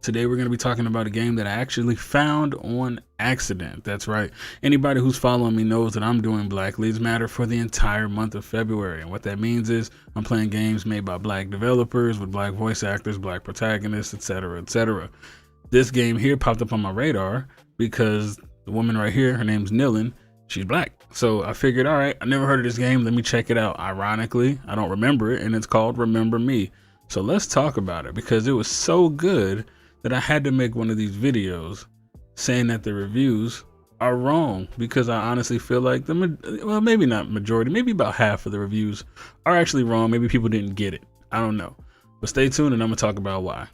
Today we're going to be talking about a game that I actually found on accident. That's right. Anybody who's following me knows that I'm doing Black Lives Matter for the entire month of February. And what that means is I'm playing games made by black developers with black voice actors, black protagonists, etc., etc. This game here popped up on my radar because the woman right here, her name's Nilin, she's black. So I figured, all right, I never heard of this game. Let me check it out. Ironically, I don't remember it, and it's called Remember Me. So let's talk about it because it was so good that I had to make one of these videos saying that the reviews are wrong, because I honestly feel like well, maybe not majority, maybe about half of the reviews are actually wrong. Maybe people didn't get it. I don't know. But stay tuned and I'm gonna talk about why.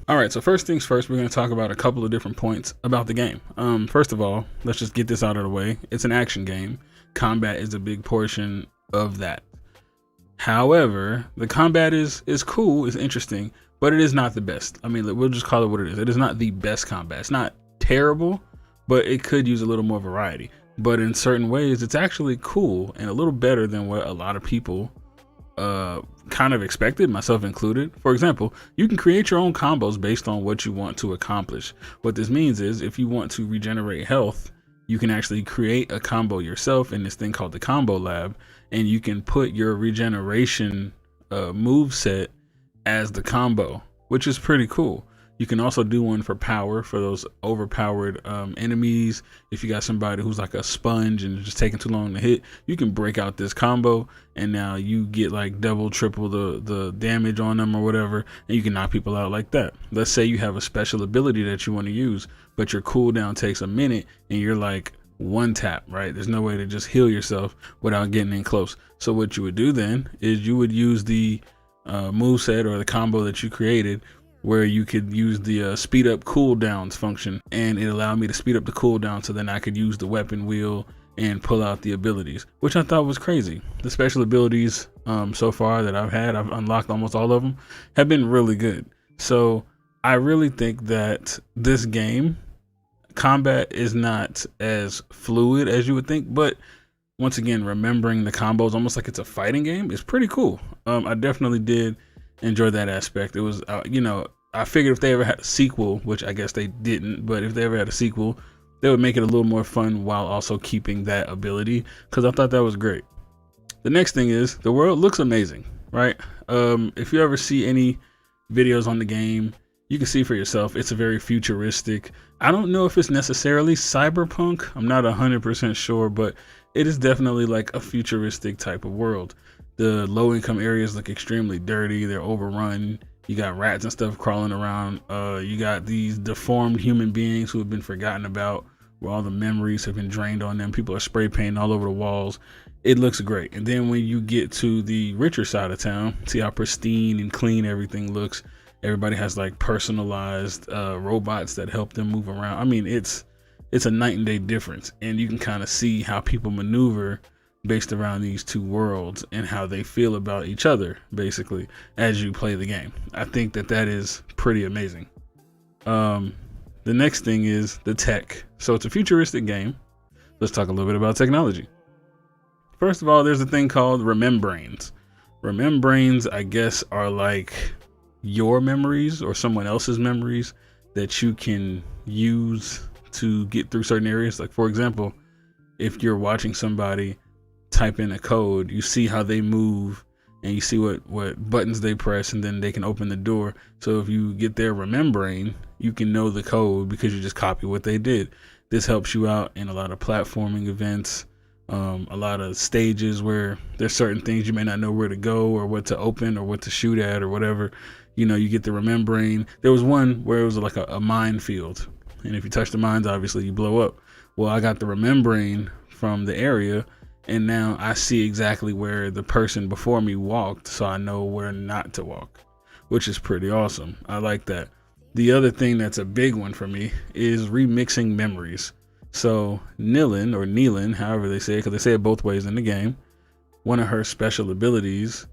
All right, so first things first, we're going to talk about a couple of different points about the game. First of all, let's just get this out of the way. It's an action game. Combat is a big portion of that. However, the combat is cool, is interesting, but it is not the best. I mean, we'll just call it what it is. It is not the best combat. It's not terrible, but it could use a little more variety. But in certain ways, it's actually cool and a little better than what a lot of people kind of expected, myself included. For example, you can create your own combos based on what you want to accomplish. What this means is if you want to regenerate health, you can actually create a combo yourself in this thing called the Combo Lab, and you can put your regeneration move set as the combo, which is pretty cool. You can also do one for power, for those overpowered enemies. If you got somebody who's like a sponge and just taking too long to hit, you can break out this combo and now you get like double, triple the damage on them or whatever, and you can knock people out like that. Let's say you have a special ability that you want to use, but your cooldown takes a minute and you're like one tap, right? There's no way to just heal yourself without getting in close. So what you would do then is you would use the move set or the combo that you created, where you could use the speed up cooldowns function, and it allowed me to speed up the cooldown so then I could use the weapon wheel and pull out the abilities, which I thought was crazy. The special abilities so far that I've unlocked almost all of them, have been really good. So I really think that this game combat is not as fluid as you would think, but once again, remembering the combos almost like it's a fighting game is pretty cool. I definitely did enjoy that aspect. It was I figured if they ever had a sequel, which I guess they didn't, but if they ever had a sequel, they would make it a little more fun while also keeping that ability, because I thought that was great. The next thing is the world looks amazing, right? If you ever see any videos on the game, you can see for yourself it's a very futuristic. I don't know if it's necessarily cyberpunk, I'm not 100% sure, but it is definitely like a futuristic type of world. The low-income areas look extremely dirty. They're overrun. You got rats and stuff crawling around. You got these deformed human beings who have been forgotten about, where all the memories have been drained on them. People are spray painting all over the walls. It looks great. And then when you get to the richer side of town, see how pristine and clean everything looks. Everybody has like personalized robots that help them move around. I mean, it's a night and day difference. And you can kind of see how people maneuver based around these two worlds and how they feel about each other, basically, as you play the game. I think that is pretty amazing. The next thing is the tech. So it's a futuristic game. Let's talk a little bit about technology. First of all, there's a thing called remembrains. Remembrains, I guess, are like your memories or someone else's memories that you can use to get through certain areas. Like, for example, if you're watching somebody type in a code, you see how they move and you see what buttons they press, and then they can open the door. So if you get their remembering, you can know the code because you just copy what they did. This helps you out in a lot of platforming events, a lot of stages where there's certain things you may not know where to go or what to open or what to shoot at or whatever. You get the remembering. There was one where it was like a minefield, and if you touch the mines, obviously you blow up. Well, I got the remembering from the area, and now I see exactly where the person before me walked, so I know where not to walk, which is pretty awesome. I like that. The other thing that's a big one for me is remixing memories. So Nilin, or Neelan, however they say it, because they say it both ways in the game, one of her special abilities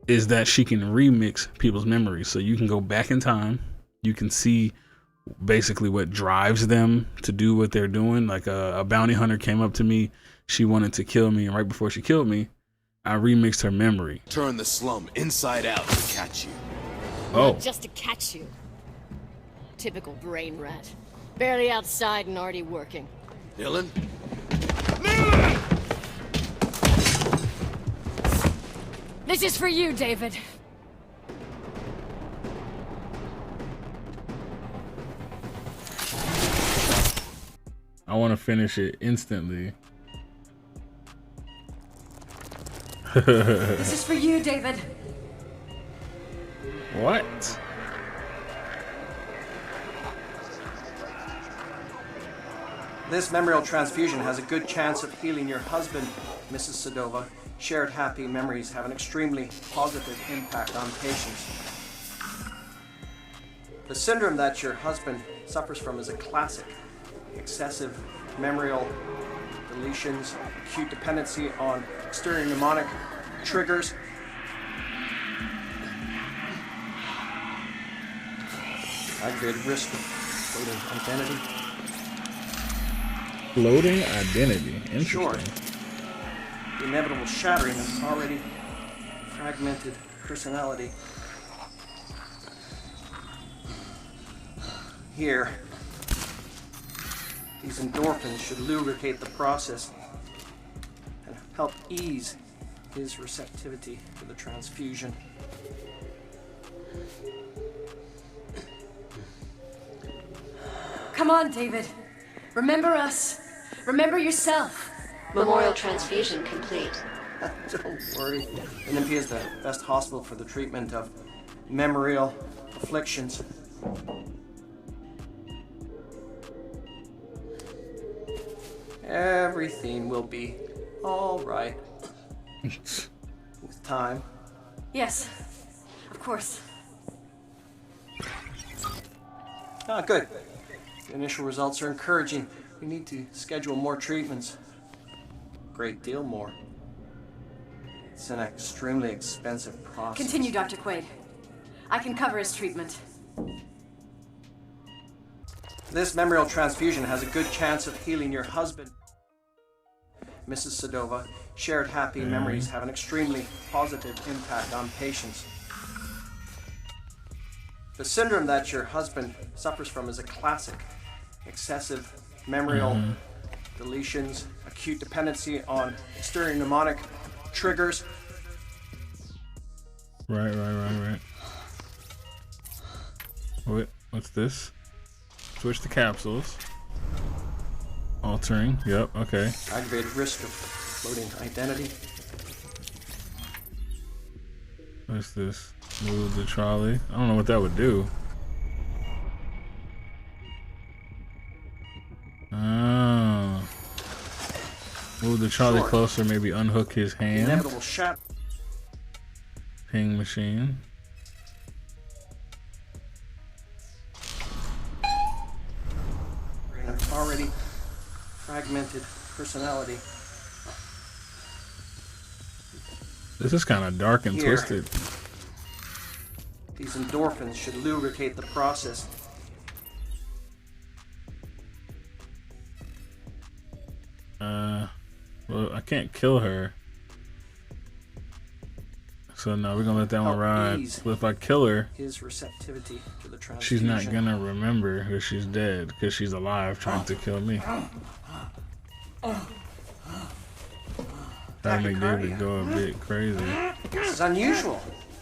is that she can remix people's memories. So you can go back in time, you can see basically what drives them to do what they're doing. Like a bounty hunter came up to me, she wanted to kill me, and right before she killed me, I remixed her memory. Turn the slum inside out to catch you. Oh. Not just to catch you. Typical brain rat. Barely outside and already working. Dylan? This is for you, David. I want to finish it instantly. This is for you, David. What? This memorial transfusion has a good chance of healing your husband, Mrs. Sedova. Shared happy memories have an extremely positive impact on patients. The syndrome that your husband suffers from is a classic. Excessive memorial deletions, acute dependency on external mnemonic triggers. Aggravated risk of floating identity. Floating identity. Interesting. Sure. The inevitable shattering of already fragmented personality. Here, these endorphins should lubricate the process and help ease his receptivity to the transfusion. Come on, David. Remember us. Remember yourself. Memorial transfusion complete. Don't worry. NMP is the best hospital for the treatment of memorial afflictions. Everything will be all right. With time. Yes, of course. Ah, good. The initial results are encouraging. We need to schedule more treatments. Great deal more. It's an extremely expensive process. Continue, Dr. Quaid. I can cover his treatment. This memorial transfusion has a good chance of healing your husband, Mrs. Sedova. Shared happy memories have an extremely positive impact on patients. The syndrome that your husband suffers from is a classic. Excessive memorial deletions, acute dependency on external mnemonic triggers. Right. Wait, what's this? Switch to capsules. Altering, yep, okay. Aggravated risk of floating identity. What's this? Move the trolley. I don't know what that would do. Oh. Move the trolley closer, maybe unhook his hand. Inevitable shot. Ping machine. An already fragmented personality. This is kind of dark and Here. twisted. These endorphins should lubricate the process. Well, I can't kill her. So now we're gonna let that one ride. But if I kill her, His receptivity to the transfusion. she's not gonna remember that she's dead because she's alive trying to kill me. That'll make David go a bit crazy. This is unusual.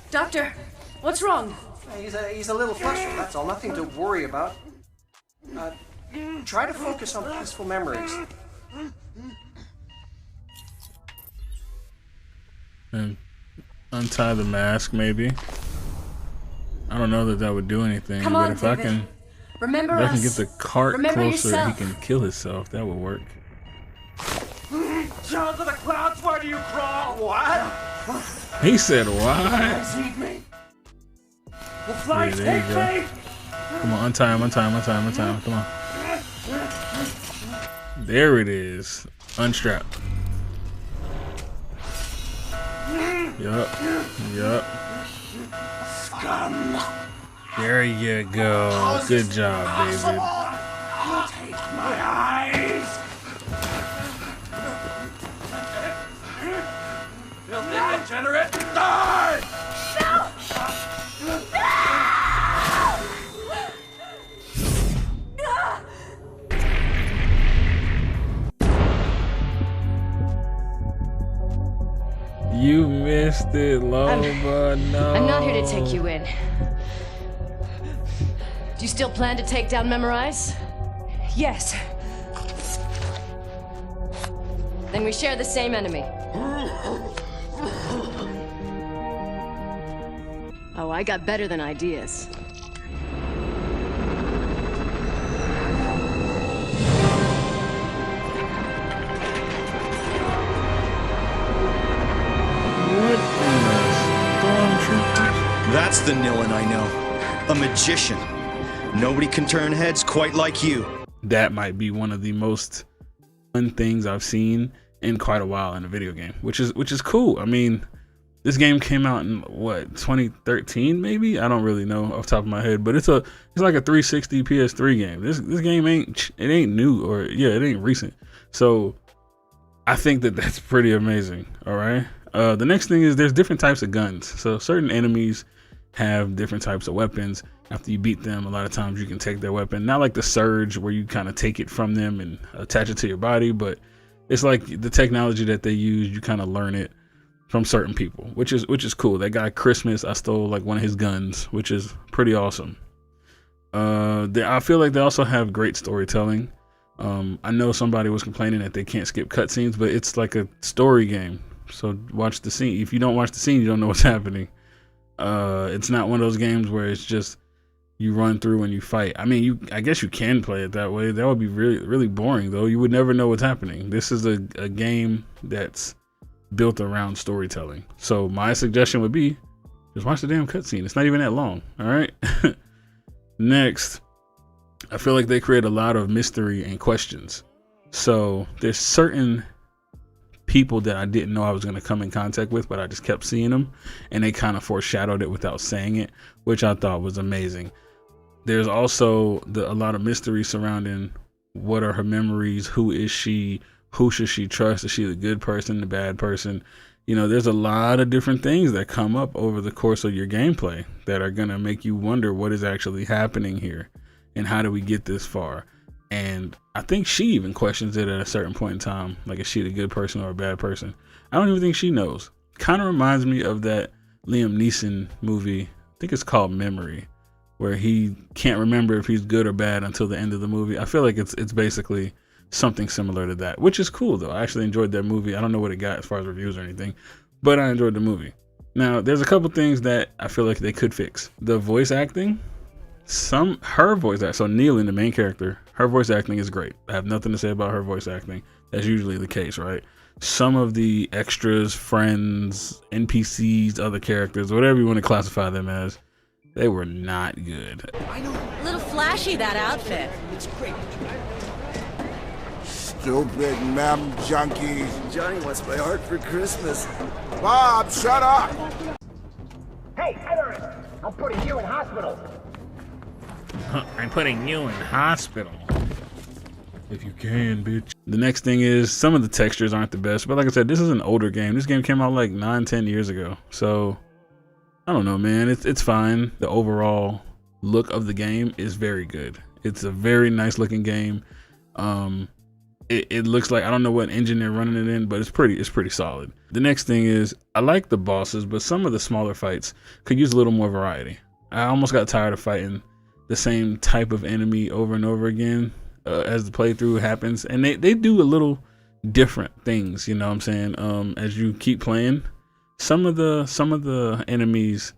Doctor, what's wrong? He's a little flustered, that's all. Nothing to worry about. Try to focus on peaceful memories. And untie the mask, maybe. I don't know that that would do anything, Come but on, if David. I can get the cart Remember closer, yourself. he can kill himself. That would work. Down to the clouds, where do you crawl? What? He said, "Why?" Eat me. The flies Yeah, there you take me. Come on, untie him. Come on. There it is. Unstrap. Yup. Scum. There you go. Good job, David. Take my eyes! Filthy degenerate! Die! You missed it, Loba. No. I'm not here to take you in. Do you still plan to take down Memorize? Yes. Then we share the same enemy. Oh, I got better than ideas. That's the Nilin I know. A magician. Nobody can turn heads quite like you. That might be one of the most fun things I've seen in quite a while in a video game, which is cool. I mean, this game came out in what, 2013 maybe? I don't really know off the top of my head, but it's like a 360 PS3 game. This game ain't new, or yeah, it ain't recent. So I think that's pretty amazing. All right. The next thing is there's different types of guns. So certain enemies have different types of weapons. After you beat them, a lot of times you can take their weapon. Not like the Surge where you kind of take it from them and attach it to your body, but it's like the technology that they use, you kind of learn it from certain people, which is cool. That guy Christmas, I stole like one of his guns, which is pretty awesome. I feel like they also have great storytelling. I know somebody was complaining that they can't skip cutscenes, but it's like a story game. So watch the scene. If you don't watch the scene, you don't know what's happening. It's not one of those games where it's just you run through and you fight. I mean, I guess you can play it that way. That would be really, really boring though. You would never know what's happening. This is a game that's built around storytelling. So my suggestion would be just watch the damn cutscene. It's not even that long. All right. Next, I feel like they create a lot of mystery and questions. So there's certain people that I didn't know I was going to come in contact with, but I just kept seeing them, and they kind of foreshadowed it without saying it, which I thought was amazing. There's also a lot of mystery surrounding what are her memories, who is she, who should she trust, is she the good person, the bad person. You know, there's a lot of different things that come up over the course of your gameplay that are going to make you wonder what is actually happening here and how do we get this far. And I think she even questions it at a certain point in time. Like, is she the good person or a bad person? I don't even think she knows. Kind of reminds me of that Liam Neeson movie. I think it's called Memory, where he can't remember if he's good or bad until the end of the movie. I feel like it's basically something similar to that, which is cool though. I actually enjoyed that movie. I don't know what it got as far as reviews or anything, but I enjoyed the movie. Now, there's a couple things that I feel like they could fix. The voice acting. Her voice acting, so Neelin, the main character, her voice acting is great. I have nothing to say about her voice acting. That's usually the case, right? Some of the extras, friends, NPCs, other characters, whatever you want to classify them as, they were not good. A little flashy, that outfit. Stupid mem junkies. Johnny wants my heart for Christmas. Bob, shut up! Hey, terrorist! I'm putting you in hospital. I'm putting you in hospital. If you can, bitch. The next thing is some of the textures aren't the best, but like I said, this is an older game. This game came out like 9-10 years ago. So I don't know, man. It's fine. The overall look of the game is very good. It's a very nice looking game. It looks like, I don't know what engine they're running it in, but it's pretty solid. The next thing is I like the bosses, but some of the smaller fights could use a little more variety. I almost got tired of fighting the same type of enemy over and over again as the playthrough happens, and they do a little different things, you know what I'm saying? As you keep playing, some of the enemies,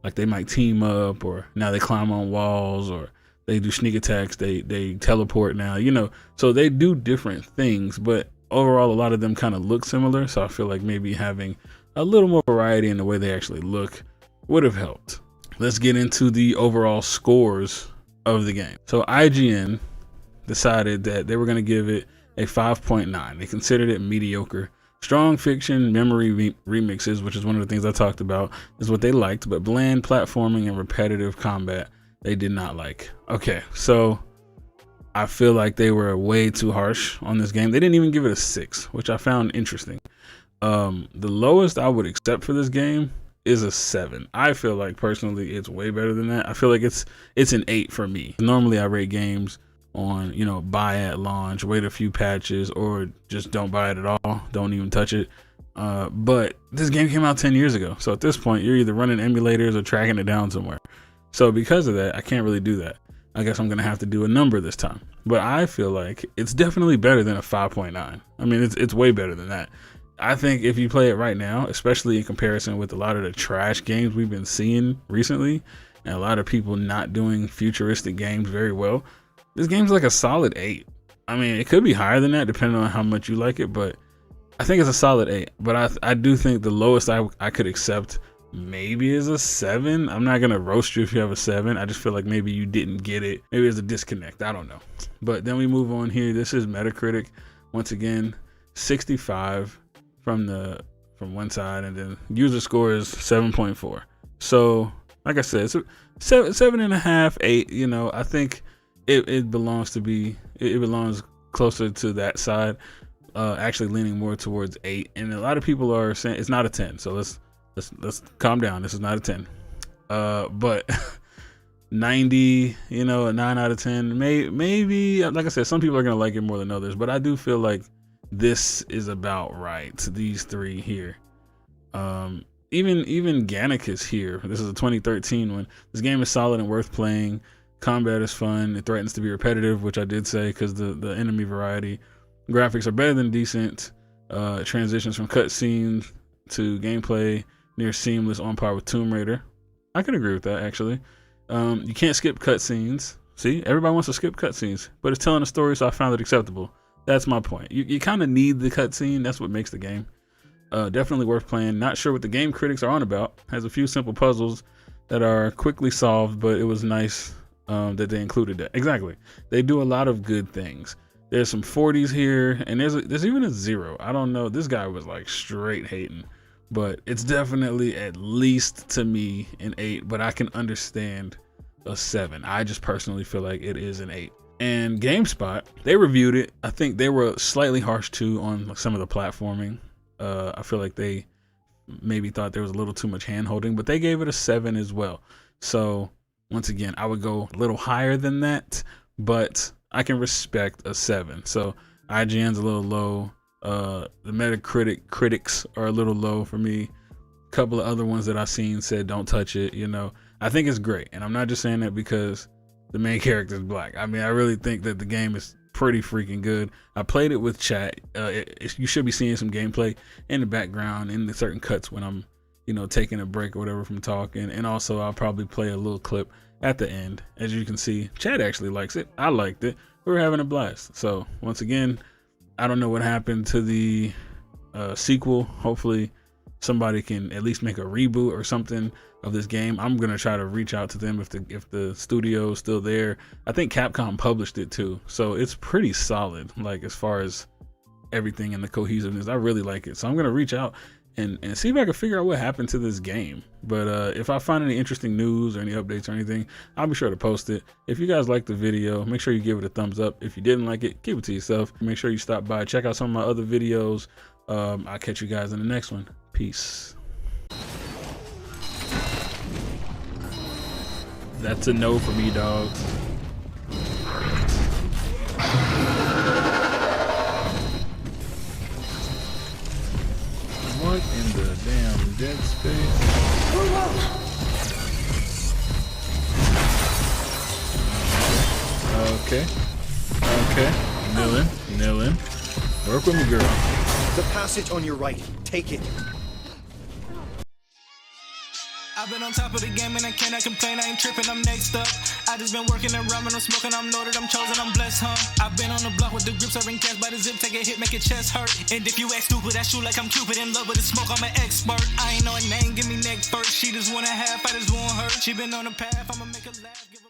like they might team up, or now they climb on walls, or they do sneak attacks, they teleport now, you know, so they do different things, but overall a lot of them kind of look similar. So I feel like maybe having a little more variety in the way they actually look would have helped. Let's get into the overall scores of the game. So IGN decided that they were going to give it a 5.9. They considered it mediocre. Strong fiction memory remixes, which is one of the things I talked about, is what they liked, but bland platforming and repetitive combat they did not like. Okay, so I feel like they were way too harsh on this game. They didn't even give it a 6, which I found interesting. The lowest I would accept for this game is a 7. I feel like personally it's way better than that. I feel like it's an 8 for me. Normally I rate games on, you know, buy at launch, wait a few patches, or just don't buy it at all, don't even touch it. But this game came out 10 years ago, so at this point you're either running emulators or tracking it down somewhere. So because of that, I can't really do that. I guess I'm gonna have to do a number this time, but I feel like it's definitely better than a 5.9. I mean, it's way better than that. I think if you play it right now, especially in comparison with a lot of the trash games we've been seeing recently, and a lot of people not doing futuristic games very well, this game's like a solid 8. I mean, it could be higher than that depending on how much you like it, but I think it's a solid 8. But I do think the lowest I could accept maybe is a 7. I'm not gonna roast you if you have a 7. I just feel like maybe you didn't get it. Maybe there's a disconnect. I don't know. But then we move on here. This is Metacritic. Once again, 65 from one side, and then user score is 7.4. So like I said, it's a 7.5, 8. You know, I think it belongs to be, it belongs closer to that side, actually leaning more towards 8. And a lot of people are saying it's not a 10. So let's calm down. This is not a 10. But 90, you know, a 9 out of 10, maybe, like I said, some people are gonna like it more than others, but I do feel like this is about right. These 3 here. Even Gannicus here. This is a 2013 one. This game is solid and worth playing. Combat is fun. It threatens to be repetitive, which I did say because the enemy variety. Graphics are better than decent. Transitions from cutscenes to gameplay near seamless, on par with Tomb Raider. I can agree with that, actually. You can't skip cutscenes. See, everybody wants to skip cutscenes, but it's telling a story, so I found it acceptable. That's my point. You kind of need the cutscene. That's what makes the game. Definitely worth playing. Not sure what the game critics are on about. Has a few simple puzzles that are quickly solved, but it was nice that they included that. Exactly. They do a lot of good things. There's some 40s here, and there's even a 0. I don't know. This guy was like straight hating, but it's definitely, at least to me, an 8, but I can understand a 7. I just personally feel like it is an 8. And GameSpot, they reviewed it. I think they were slightly harsh too on some of the platforming. I feel like they maybe thought there was a little too much hand holding, but they gave it a 7 as well. So once again, I would go a little higher than that, but I can respect a 7. So IGN's a little low. The Metacritic critics are a little low for me. A couple of other ones that I've seen said don't touch it. You know, I think it's great, and I'm not just saying that because the main character is black. I mean, I really think that the game is pretty freaking good. I played it with chat. You should be seeing some gameplay in the background in the certain cuts when I'm, you know, taking a break or whatever from talking. And also I'll probably play a little clip at the end. As you can see, chat actually likes it. I liked it. We were having a blast. So once again, I don't know what happened to the sequel. Hopefully somebody can at least make a reboot or something of this game. I'm gonna try to reach out to them if the studio is still there. I think Capcom published it too, so it's pretty solid, like as far as everything and the cohesiveness. I really like it, so I'm gonna reach out and see if I can figure out what happened to this game. But if I find any interesting news or any updates or anything, I'll be sure to post it. If you guys liked the video, make sure you give it a thumbs up. If you didn't like it, keep it to yourself. Make sure you stop by, check out some of my other videos. I'll catch you guys in the next one. Peace. That's a no for me, dog. What in the damn dead space? Okay. Kneel in. Work with me, girl. The passage on your right. Take it. I've been on top of the game and I cannot complain, I ain't tripping, I'm next up. I just been working and rhyming, I'm smoking, I'm loaded, I'm chosen, I'm blessed, huh? I've been on the block with the grip, serving cash by the zip, take a hit, make your chest hurt. And if you act stupid, I shoot like I'm Cupid, in love with the smoke, I'm an expert. I ain't know a name, give me neck first, she just wanna have, I just want her. She been on the path, I'ma make her laugh, give her